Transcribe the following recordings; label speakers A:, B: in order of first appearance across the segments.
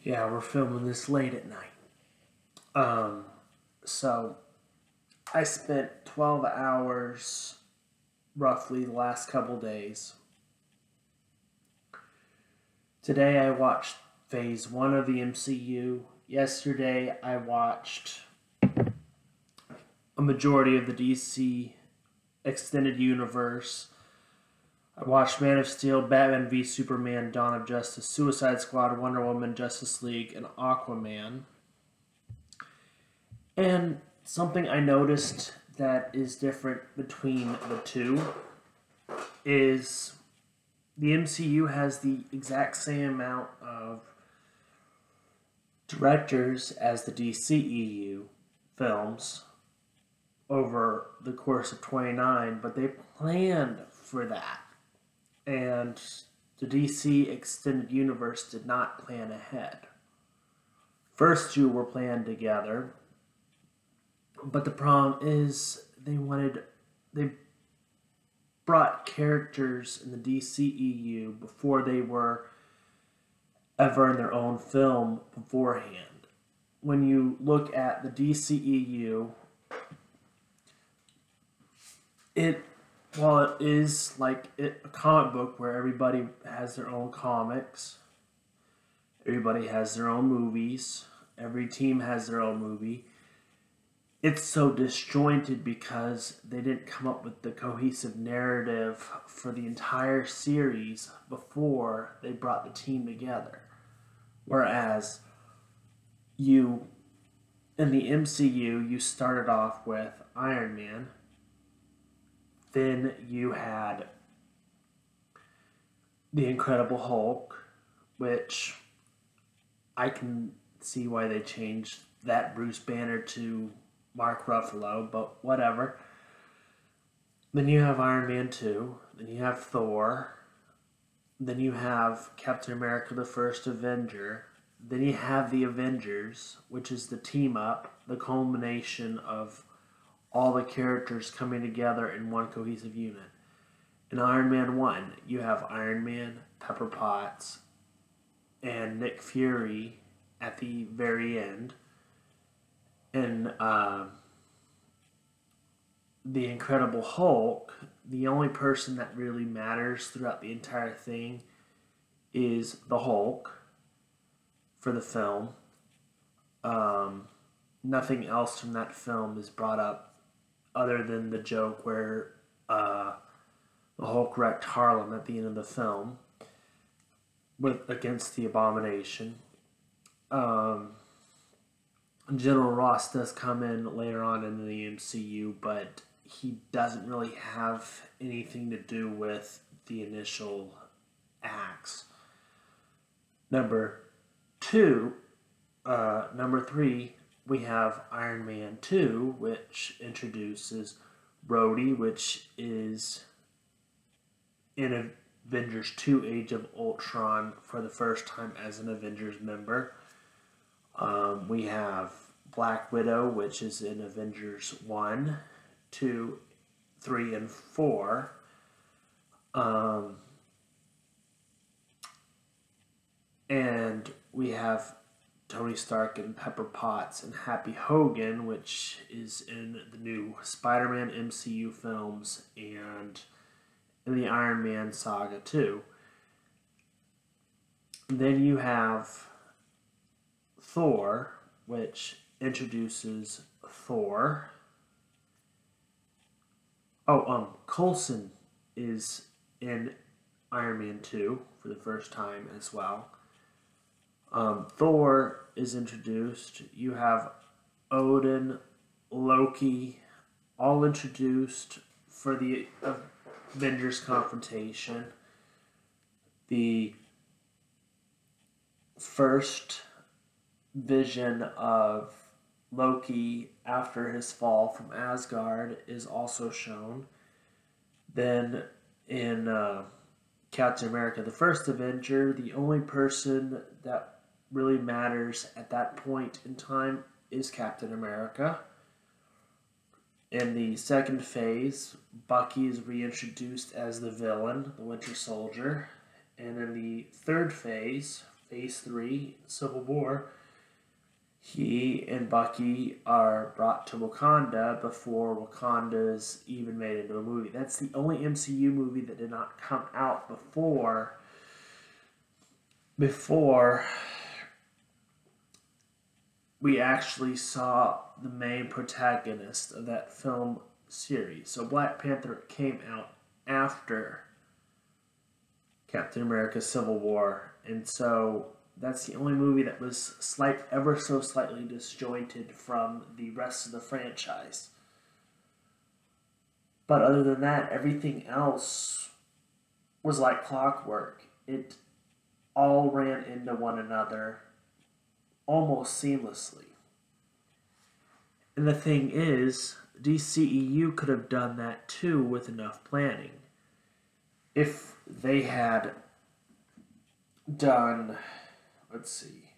A: Yeah, we're filming this late at night. Um, so I spent 12 hours roughly the last couple days. Today I watched phase 1 of the MCU. Yesterday I watched a majority of the DC extended universe. I watched Man of Steel, Batman v Superman, Dawn of Justice, Suicide Squad, Wonder Woman, Justice League, and Aquaman. And something I noticed that is different between the two is the MCU has the exact same amount of directors as the DCEU films over the course of 29, but they planned for that. And the DC Extended Universe did not plan ahead. First two were planned together, but the problem is they brought characters in the DCEU before they were ever in their own film beforehand. When you look at the DCEU, while it is like a comic book where everybody has their own comics, everybody has their own movies, every team has their own movie, it's so disjointed because they didn't come up with the cohesive narrative for the entire series before they brought the team together. Whereas in the MCU, you started off with Iron Man, then you had the Incredible Hulk, which I can see why they changed that Bruce Banner to Mark Ruffalo, but whatever. Then you have Iron Man 2, then you have Thor, then you have Captain America the First Avenger, then you have the Avengers, which is the team up, the culmination of all the characters coming together in one cohesive unit. In Iron Man 1, you have Iron Man, Pepper Potts, and Nick Fury at the very end. In the Incredible Hulk, the only person that really matters throughout the entire thing is the Hulk for the film. Nothing else from that film is brought up other than the joke where the Hulk wrecked Harlem at the end of the film against the Abomination. General Ross does come in later on in the MCU, but he doesn't really have anything to do with the initial acts. Number 3, we have Iron Man 2, which introduces Rhodey, which is in Avengers 2 Age of Ultron for the first time as an Avengers member. We have Black Widow, which is in Avengers 1, 2, 3, and 4. And we have Tony Stark and Pepper Potts and Happy Hogan, which is in the new Spider-Man MCU films and in the Iron Man saga too. And then you have Thor, which introduces Thor. Coulson is in Iron Man 2 for the first time as well. Thor is introduced. You have Odin, Loki, all introduced for the Avengers confrontation. The first vision of Loki after his fall from Asgard is also shown. Then in Captain America the First Avenger, the only person that really matters at that point in time is Captain America. In the second phase, Bucky is reintroduced as the villain, the Winter Soldier. And in the third phase, Phase 3, Civil War, he and Bucky are brought to Wakanda before Wakanda's even made into a movie. That's the only MCU movie that did not come out before we actually saw the main protagonist of that film series. So Black Panther came out after Captain America Civil War, and so that's the only movie that was ever so slightly disjointed from the rest of the franchise. But other than that, everything else was like clockwork. It all ran into one another almost seamlessly. And the thing is, DCEU could have done that too with enough planning. If they had done, let's see.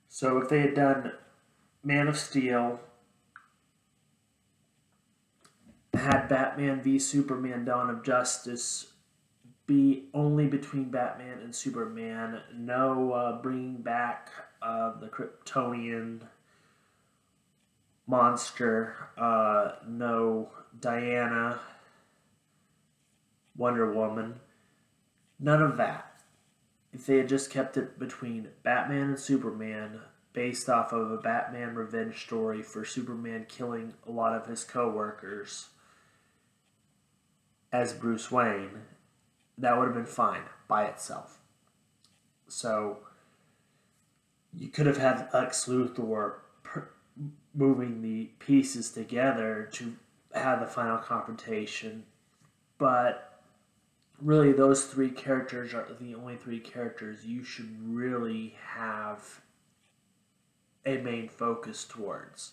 A: So if they had done Man of Steel, had Batman v Superman Dawn of Justice be only between Batman and Superman, no bringing back the Kryptonian monster, no Diana, Wonder Woman, none of that. If they had just kept it between Batman and Superman, based off of a Batman revenge story for Superman killing a lot of his co-workers as Bruce Wayne, that would have been fine by itself. So you could have had Lex Luthor moving the pieces together to have the final confrontation, but really those three characters are the only three characters you should really have a main focus towards.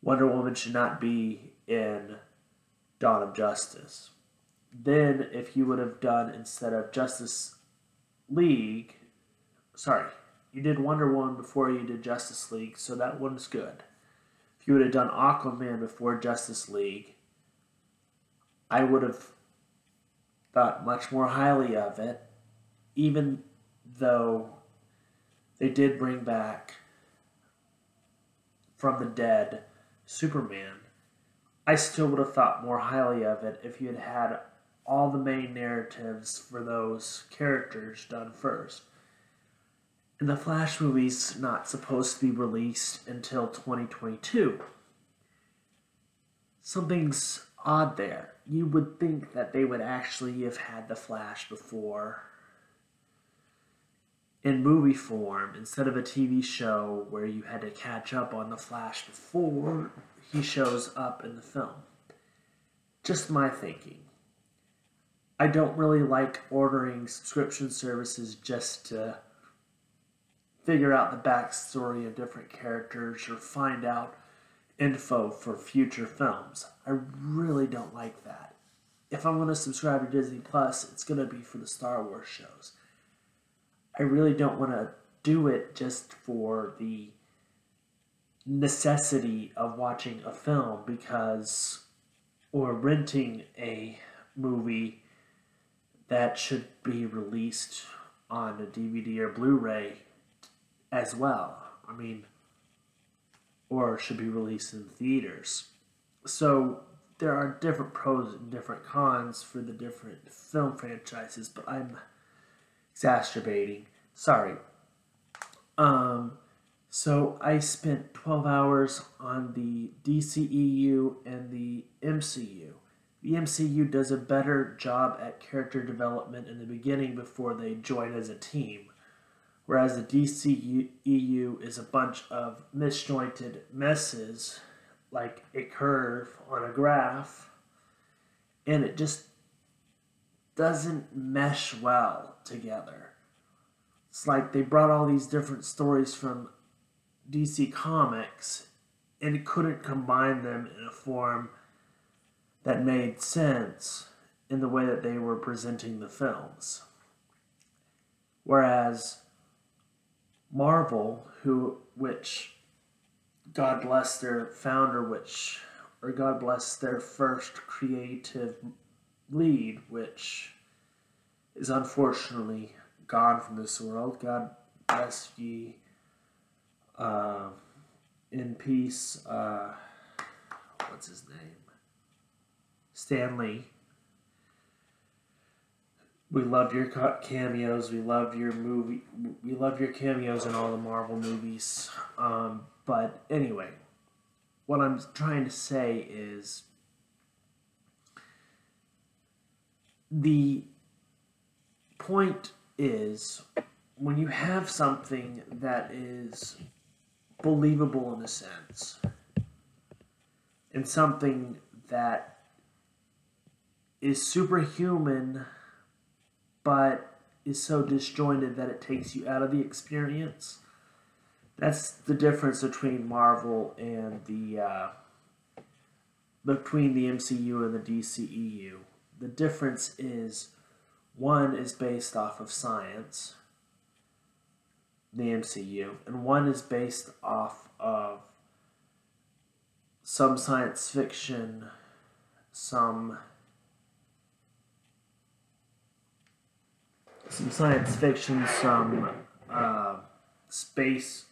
A: Wonder Woman should not be in Dawn of Justice. Then if you would have done, instead of Justice League, you did Wonder Woman before you did Justice League, so that one's good. If you would have done Aquaman before Justice League, I would have thought much more highly of it, even though they did bring back from the dead Superman. I still would have thought more highly of it if you had had all the main narratives for those characters done first. And the Flash movie's not supposed to be released until 2022. Something's odd there. You would think that they would actually have had the Flash before in movie form instead of a TV show where you had to catch up on the Flash before he shows up in the film. Just my thinking. I don't really like ordering subscription services just to figure out the backstory of different characters or find out info for future films. I really don't like that. If I'm going to subscribe to Disney Plus, it's going to be for the Star Wars shows. I really don't want to do it just for the necessity of watching a film or renting a movie that should be released on a DVD or Blu-ray as well. Or should be released in theaters. So there are different pros and different cons for the different film franchises, but I'm exacerbating. Sorry. So I spent 12 hours on the DCEU and the MCU. The MCU does a better job at character development in the beginning before they join as a team, whereas the DCEU is a bunch of disjointed messes, like a curve on a graph, and it just doesn't mesh well together. It's like they brought all these different stories from DC Comics and couldn't combine them in a form that made sense in the way that they were presenting the films. Whereas Marvel, which God bless their founder, or God bless their first creative lead, which is unfortunately gone from this world. God rest ye in peace. What's his name? Stan Lee. We loved your cameos. We loved your movie. We loved your cameos in all the Marvel movies. But anyway, what I'm trying to say is the point is when you have something that is believable in a sense, and something that is superhuman but is so disjointed that it takes you out of the experience. That's the difference between Marvel and between the MCU and the DCEU. The difference is one is based off of science, the MCU, and one is based off of some science fiction, some space,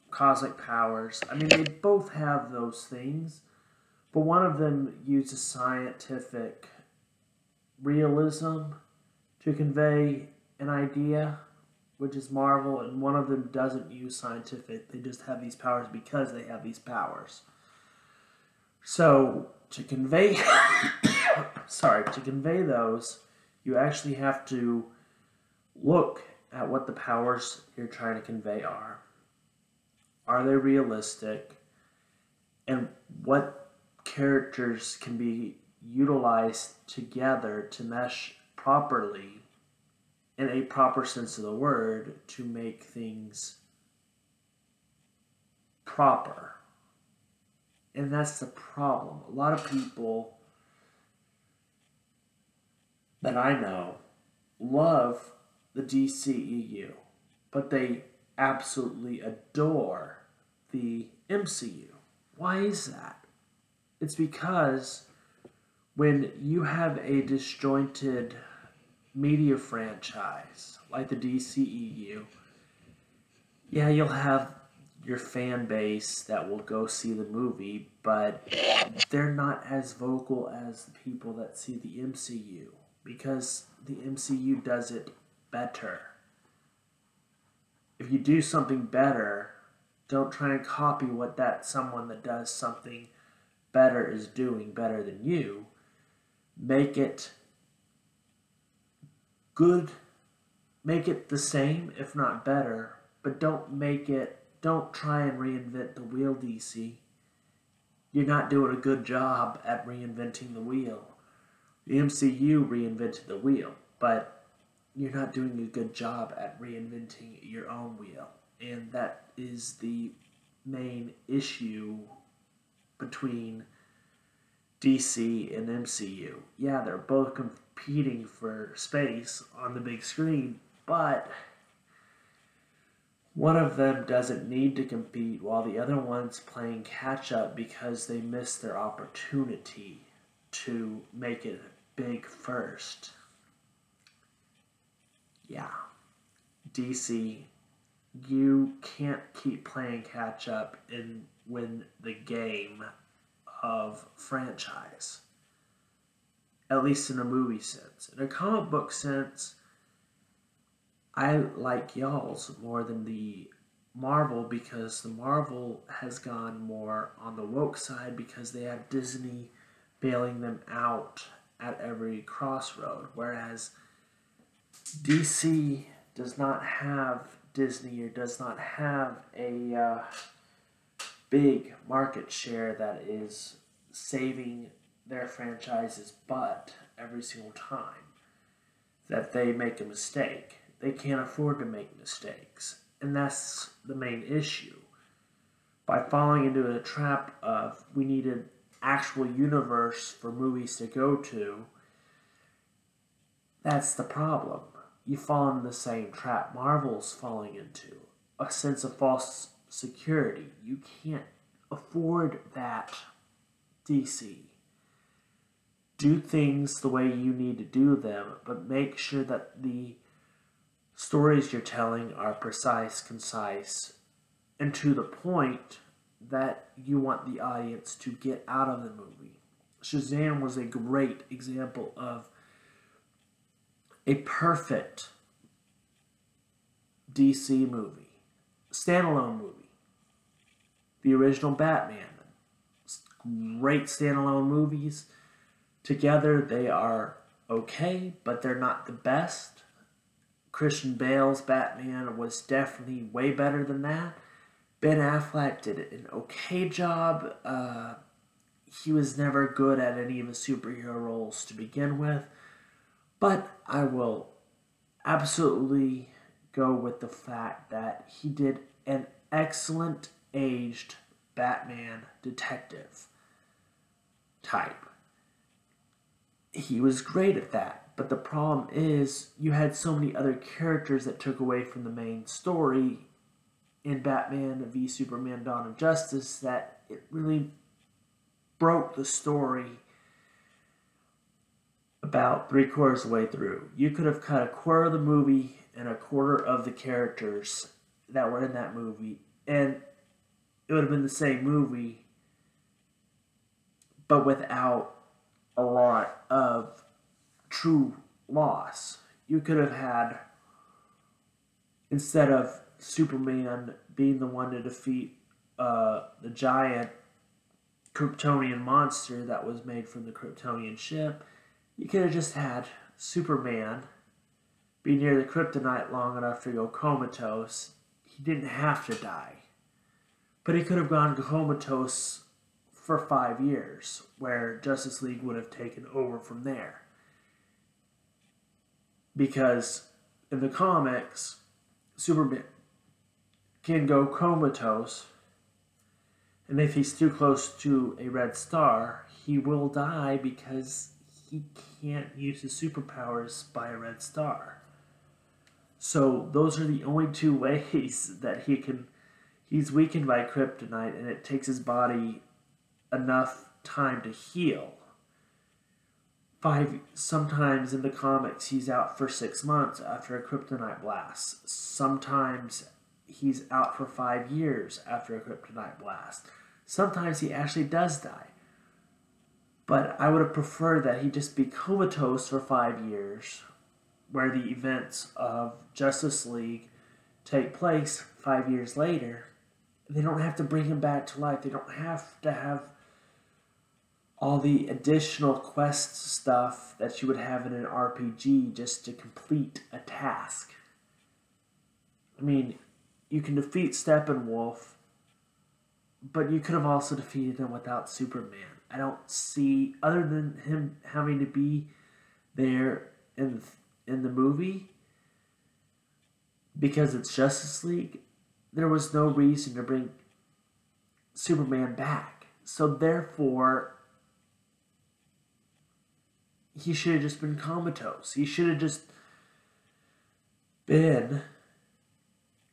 A: cosmic powers. I mean, they both have those things, but one of them uses scientific realism to convey an idea, which is Marvel, and one of them doesn't use scientific. They just have these powers because they have these powers. So, to convey, to convey those, you actually have to look at what the powers you're trying to convey are. Are they realistic? And what characters can be utilized together to mesh properly, in a proper sense of the word, to make things proper. And that's the problem. A lot of people that I know love the DCEU, but they absolutely adore the MCU. Why is that? It's because when you have a disjointed media franchise like the DCEU, yeah, you'll have your fan base that will go see the movie, but they're not as vocal as the people that see the MCU, because the MCU does it better. If you do something better, don't try and copy what that someone that does something better is doing better than you. Make it good, make it the same, if not better, but don't try and reinvent the wheel, DC. You're not doing a good job at reinventing the wheel. The MCU reinvented the wheel, but you're not doing a good job at reinventing your own wheel. And that is the main issue between DC and MCU. Yeah, they're both competing for space on the big screen, but one of them doesn't need to compete while the other one's playing catch up because they missed their opportunity to make it big first. Yeah. DC, you can't keep playing catch up and win the game of franchise. At least in a movie sense. In a comic book sense, I like y'all's more than the Marvel, because the Marvel has gone more on the woke side because they have Disney bailing them out at every crossroad, whereas DC does not have Disney or does not have a big market share that is saving their franchise's butt every single time that they make a mistake. They can't afford to make mistakes, and that's the main issue. By falling into a trap of we need an actual universe for movies to go to, that's the problem. You fall into the same trap Marvel's falling into, a sense of false security. You can't afford that, DC. do things the way you need to do them, but make sure that the stories you're telling are precise, concise, and to the point that you want the audience to get out of the movie. Shazam was a great example of a perfect DC movie, standalone movie. The original Batman, great standalone movies. Together they are okay, but they're not the best. Christian Bale's Batman was definitely way better than that. Ben Affleck did an okay job. He was never good at any of the superhero roles to begin with. But I will absolutely go with the fact that he did an excellent aged Batman detective type. He was great at that. But the problem is you had so many other characters that took away from the main story in Batman v Superman Dawn of Justice that it really broke the story about 3/4 of the way through. You could have cut a quarter of the movie and a quarter of the characters that were in that movie, and it would have been the same movie, but without a lot of true loss. You could have had, instead of Superman being the one to defeat the giant Kryptonian monster that was made from the Kryptonian ship, you could have just had Superman be near the kryptonite long enough to go comatose. He didn't have to die. But he could have gone comatose for 5 years, where Justice League would have taken over from there. Because in the comics, Superman can go comatose, and if he's too close to a red star, he will die because he can't use his superpowers by a red star. So those are the only two ways that he's weakened by kryptonite, and it takes his body enough time to heal. Sometimes in the comics he's out for 6 months after a kryptonite blast. Sometimes he's out for 5 years after a kryptonite blast. Sometimes he actually does die. But I would have preferred that he just be comatose for 5 years, where the events of Justice League take place 5 years later. They don't have to bring him back to life. They don't have to have all the additional quest stuff that you would have in an RPG just to complete a task. I mean, you can defeat Steppenwolf, but you could have also defeated him without Superman. I don't see, other than him having to be there in the movie, because it's Justice League, there was no reason to bring Superman back. So therefore, he should have just been comatose. He should have just been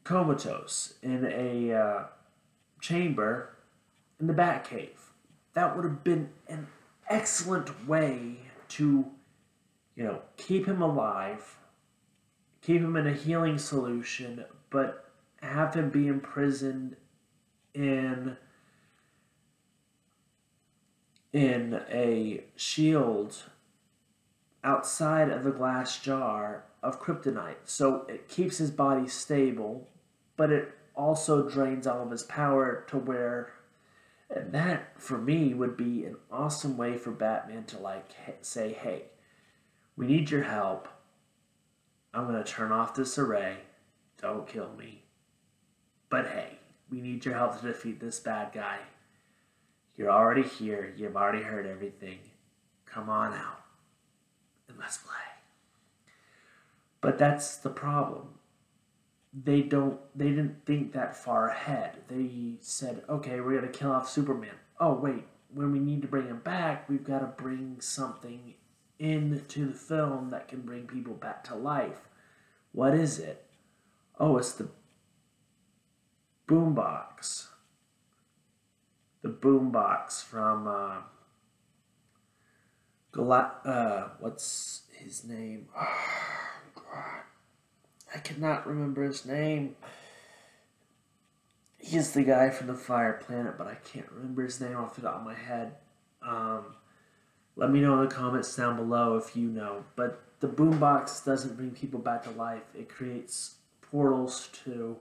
A: comatose in a chamber in the Batcave. That would have been an excellent way to, keep him alive, keep him in a healing solution, but have him be imprisoned in a shield outside of the glass jar of kryptonite. So it keeps his body stable, but it also drains all of his power to where, and that for me would be an awesome way for Batman to say, hey, we need your help. I'm going to turn off this array. Don't kill me. But hey, we need your help to defeat this bad guy. You're already here. You've already heard everything. Come on out and let's play. But that's the problem. They didn't think that far ahead. They said, okay, we're going to kill off Superman. Oh, wait, when we need to bring him back, we've got to bring something into the film that can bring people back to life. What is it? Oh, it's the boombox. The boombox from What's his name? Oh, God. I cannot remember his name. He's the guy from the Fire Planet, but I can't remember his name off the top of my head. Um, Let me know in the comments down below if you know. But the boombox doesn't bring people back to life. It creates portals to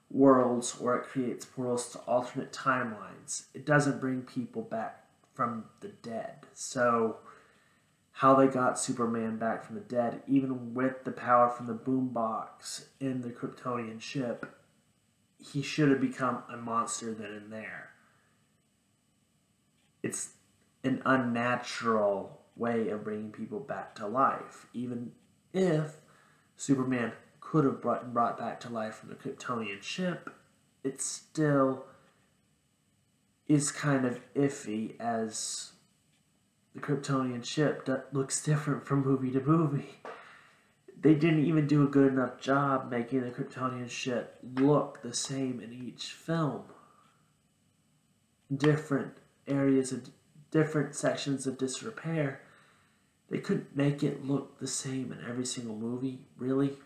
A: worlds, or it creates portals to alternate timelines. It doesn't bring people back from the dead. So how they got Superman back from the dead, even with the power from the boombox in the Kryptonian ship, he should have become a monster then and there. It's an unnatural way of bringing people back to life, even if Superman could have brought back to life from the Kryptonian ship. It still is kind of iffy, as the Kryptonian ship looks different from movie to movie. They didn't even do a good enough job making the Kryptonian ship look the same in each film. Different areas of different sections of disrepair. They couldn't make it look the same in every single movie, really.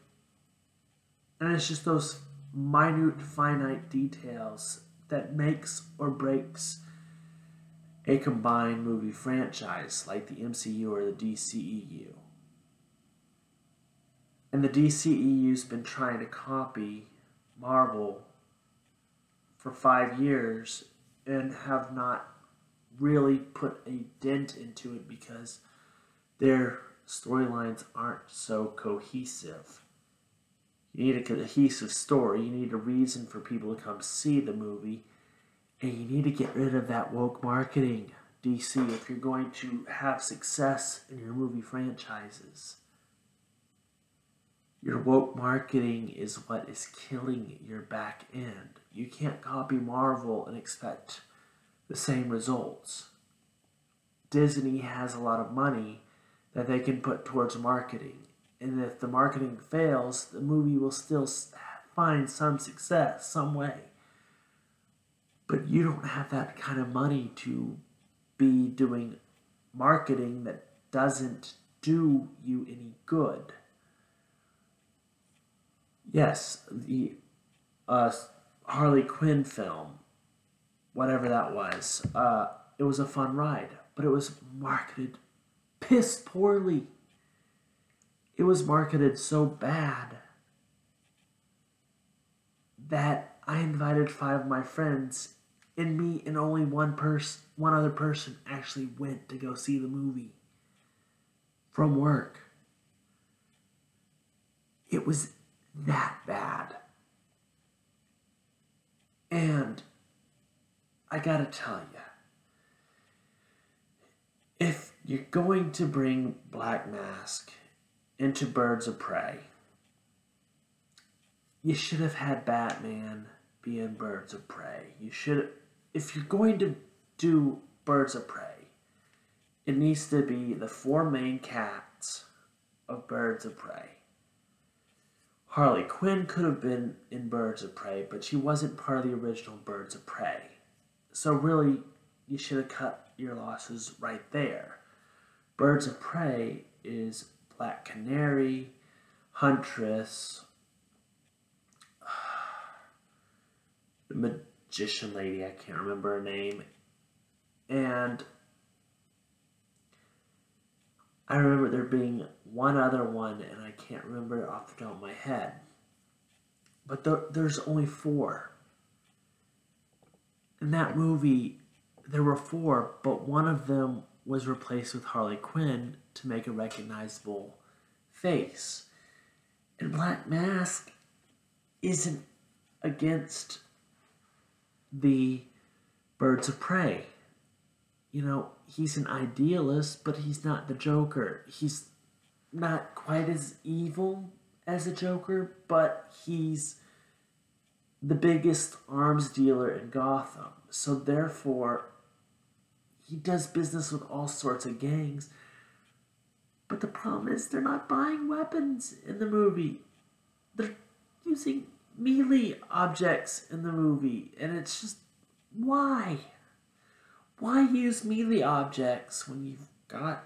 A: And it's just those minute, finite details that makes or breaks a combined movie franchise like the MCU or the DCEU. And the DCEU's been trying to copy Marvel for 5 years and have not really put a dent into it because their storylines aren't so cohesive. You need a cohesive story, you need a reason for people to come see the movie, and you need to get rid of that woke marketing, DC, if you're going to have success in your movie franchises. Your woke marketing is what is killing your back end. You can't copy Marvel and expect the same results. Disney has a lot of money that they can put towards marketing. And if the marketing fails, the movie will still find some success, some way. But you don't have that kind of money to be doing marketing that doesn't do you any good. Yes, the Harley Quinn film, whatever that was, it was a fun ride, but it was marketed piss poorly. It was marketed so bad that I invited 5 of my friends, and me and only one other person actually went to go see the movie from work. It was that bad. And I gotta tell you, if you're going to bring Black Mask into Birds of Prey, you should have had Batman be in Birds of Prey. If you're going to do Birds of Prey, it needs to be the 4 main cats of Birds of Prey. Harley Quinn could have been in Birds of Prey, but she wasn't part of the original Birds of Prey. So really, you should have cut your losses right there. Birds of Prey is Black Canary, Huntress, the magician lady, I can't remember her name, and I remember there being one other one, and I can't remember it off the top of my head. But there's only 4. In that movie, there were 4, but one of them was replaced with Harley Quinn to make a recognizable face. And Black Mask isn't against the Birds of Prey. You know, he's an idealist, but he's not the Joker. He's not quite as evil as a Joker, but he's the biggest arms dealer in Gotham. So therefore, he does business with all sorts of gangs. But the problem is they're not buying weapons in the movie. They're using melee objects in the movie. And it's just, why? Why use melee objects when you've got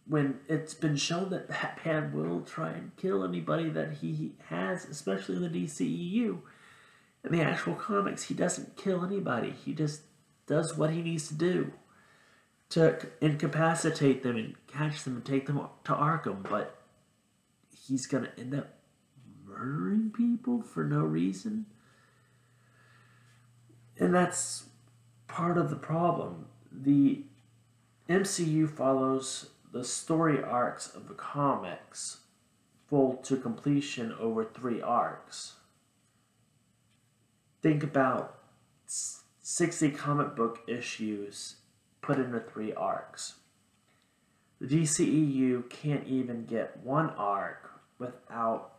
A: when it's been shown that Batman will try and kill anybody that he has, especially in the DCEU. In the actual comics, he doesn't kill anybody. He just does what he needs to do to incapacitate them and catch them and take them to Arkham. But he's going to end up murdering people for no reason. And that's part of the problem. The MCU follows the story arcs of the comics full to completion over 3 arcs. Think about 60 comic book issues put into 3 arcs. The DCEU can't even get 1 arc without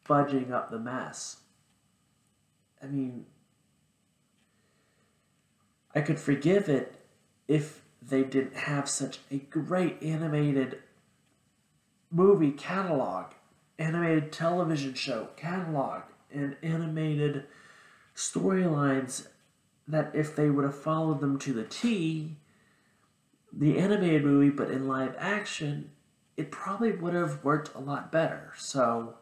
A: fudging up the mess. I mean, I could forgive it if they didn't have such a great animated movie catalog, animated television show catalog, and animated storylines that if they would have followed them to the T, the animated movie, but in live action, it probably would have worked a lot better. So,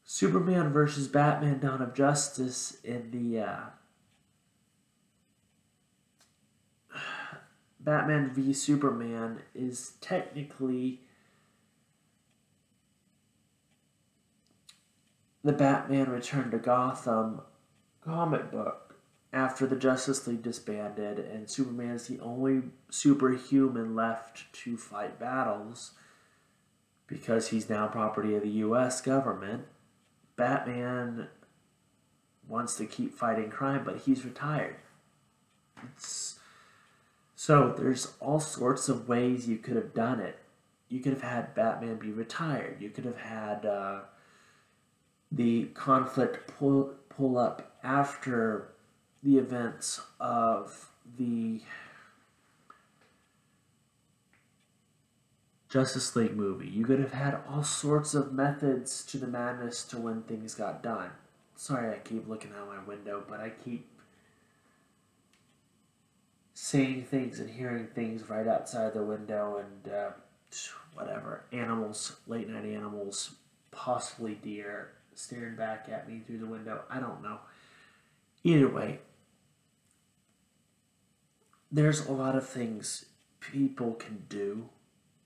A: Superman versus Batman Dawn of Justice in the Batman v Superman is technically the Batman Return to Gotham comic book after the Justice League disbanded and Superman is the only superhuman left to fight battles because he's now property of the US government. Batman wants to keep fighting crime, but he's retired. So there's all sorts of ways you could have done it. You could have had Batman be retired. You could have had the conflict pull up after the events of the Justice League movie. You could have had all sorts of methods to the madness to when things got done. Sorry I keep looking out my window, but I keep seeing things and hearing things right outside the window and whatever. Animals, late night animals, possibly deer, staring back at me through the window. I don't know. Either way, there's a lot of things people can do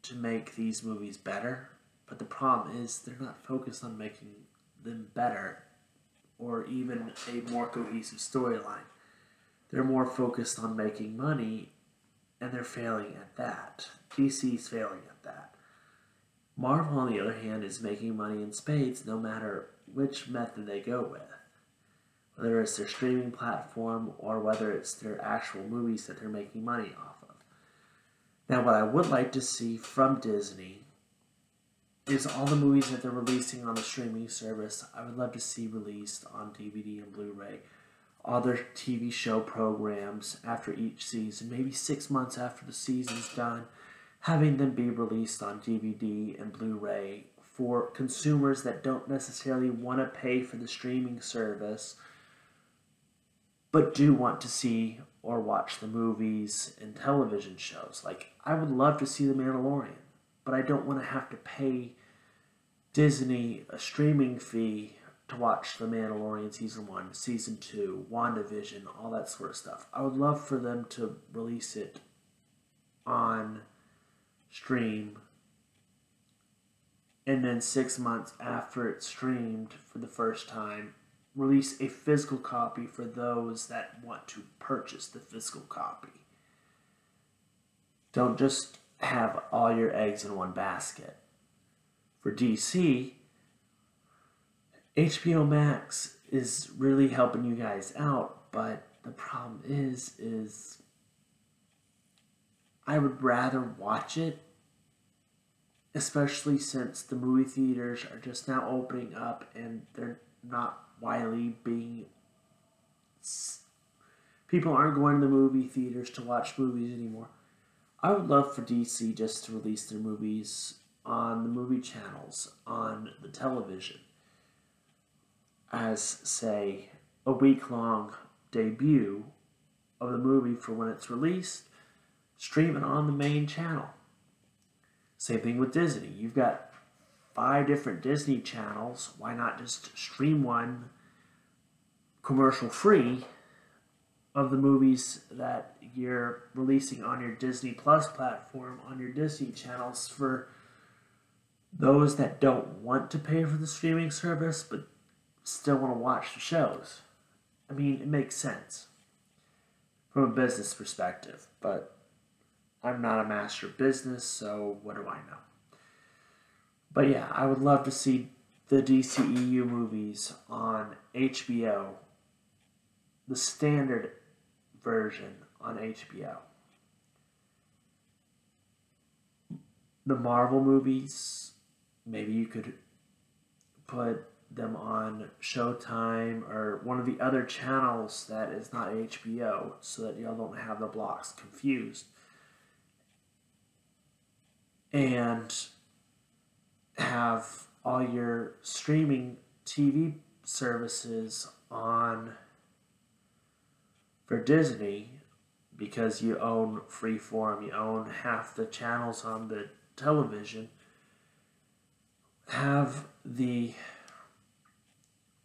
A: to make these movies better, but the problem is they're not focused on making them better or even a more cohesive storyline. They're more focused on making money, and they're failing at that. DC's failing at that. Marvel, on the other hand, is making money in spades no matter which method they go with. Whether it's their streaming platform or whether it's their actual movies that they're making money off of. Now, what I would like to see from Disney is all the movies that they're releasing on the streaming service, I would love to see released on DVD and Blu-ray. All their TV show programs after each season, maybe 6 months after the season's done, having them be released on DVD and Blu-ray for consumers that don't necessarily want to pay for the streaming service, but do want to see or watch the movies and television shows. Like, I would love to see The Mandalorian, but I don't want to have to pay Disney a streaming fee to watch The Mandalorian Season 1, Season 2, WandaVision, all that sort of stuff. I would love for them to release it on stream, and then 6 months after it's streamed for the first time, release a physical copy for those that want to purchase the physical copy. Don't just have all your eggs in one basket. For DC, HBO Max is really helping you guys out, but the problem is I would rather watch it, especially since the movie theaters are just now opening up and they're not widely being... People aren't going to the movie theaters to watch movies anymore. I would love for DC just to release their movies on the movie channels, on the television, as, say, a week-long debut of the movie for when it's released, stream it on the main channel. Same thing with Disney. You've got 5 different Disney channels. Why not just stream one commercial free of the movies that you're releasing on your Disney Plus platform, on your Disney channels, for those that don't want to pay for the streaming service but still want to watch the shows? I mean, it makes sense from a business perspective, but I'm not a master of business, so what do I know? But yeah, I would love to see the DCEU movies on HBO, the standard version on HBO. The Marvel movies, maybe you could put them on Showtime or one of the other channels that is not HBO, so that y'all don't have the blocks confused. And have all your streaming TV services on for Disney, because you own Freeform, you own half the channels on the television. Have the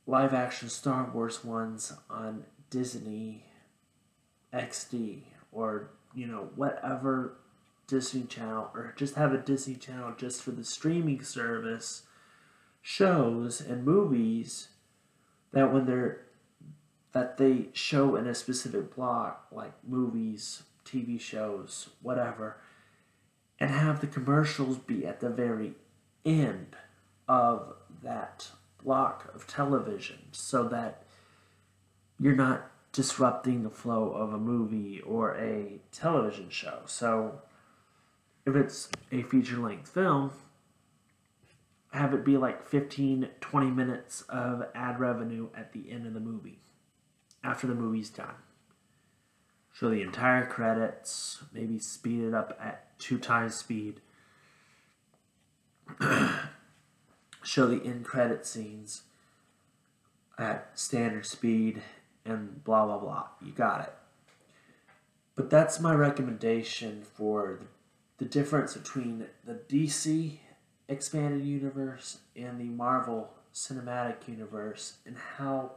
A: live action Star Wars ones on Disney XD, or whatever Disney channel, or just have a Disney channel just for the streaming service shows and movies that they show in a specific block, like movies, TV shows, whatever, and have the commercials be at the very end of that block of television, so that you're not disrupting the flow of a movie or a television show. So if it's a feature-length film, have it be like 15-20 minutes of ad revenue at the end of the movie, after the movie's done. Show the entire credits, maybe speed it up at 2 times speed. Show the end credit scenes at standard speed, and blah blah blah. You got it. But that's my recommendation for the difference between the DC expanded universe and the Marvel cinematic universe, and how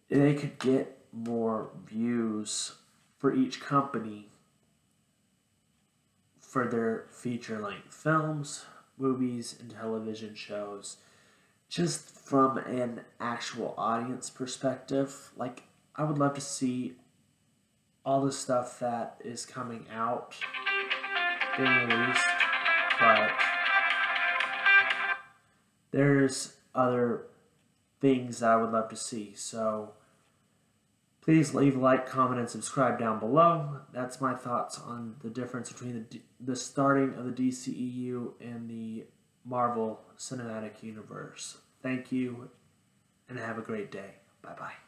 A: they could get more views for each company for their feature-length films, movies, and television shows, just from an actual audience perspective. Like, I would love to see all the stuff that is coming out being released, but there's other things that I would love to see. So please leave a like, comment, and subscribe down below. That's my thoughts on the difference between the starting of the DCEU and the Marvel Cinematic Universe. Thank you, and have a great day. Bye-bye.